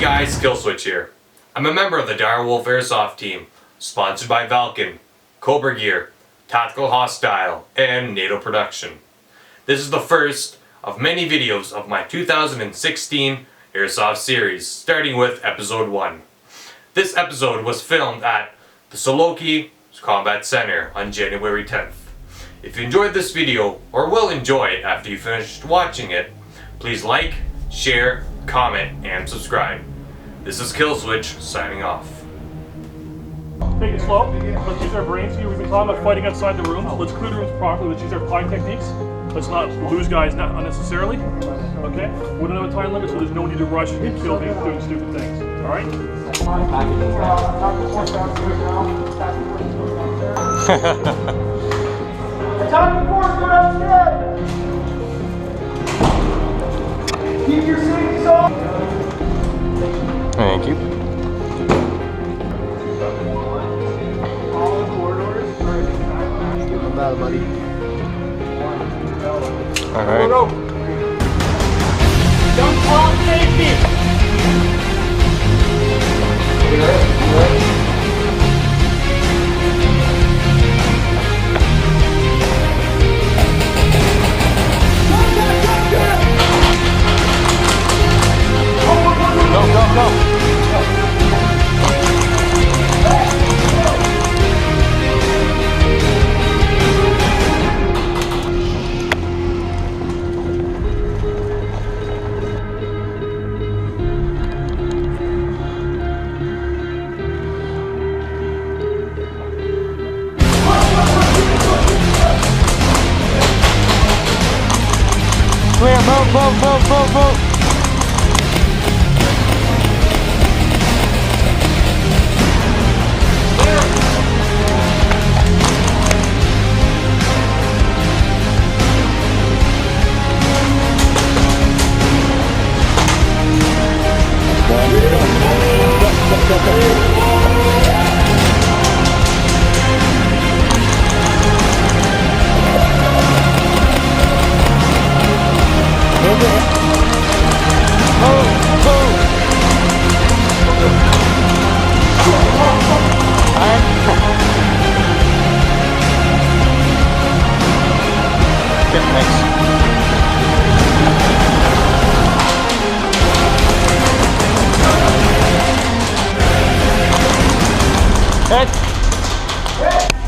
guys, Killswitch here. I'm a member of the DireWolves Airsoft team, sponsored by Valken, Cobra Gear, Tactical Hostyle, and Nado Productions. This is the first of many videos of my 2016 Airsoft series, starting with episode 1. This episode was filmed at the Siloki Combat Center on January 10th. If you enjoyed this video, or will enjoy it after you finished watching it, please like, share, comment, and subscribe. This is Killswitch signing off. Take it slow. Let's use our brains here. We've been talking about fighting outside the room. Let's clear the rooms properly. Let's use our pie techniques. Let's not lose guys not unnecessarily. Okay? We don't have a time limit, so there's no need to rush and kill people doing stupid things. Alright? Time before go downstairs. Keep your safety on. Thank you. All the corridors. Give them battle, buddy. All right. Go. Don't call safety. Clear, move. Thanks.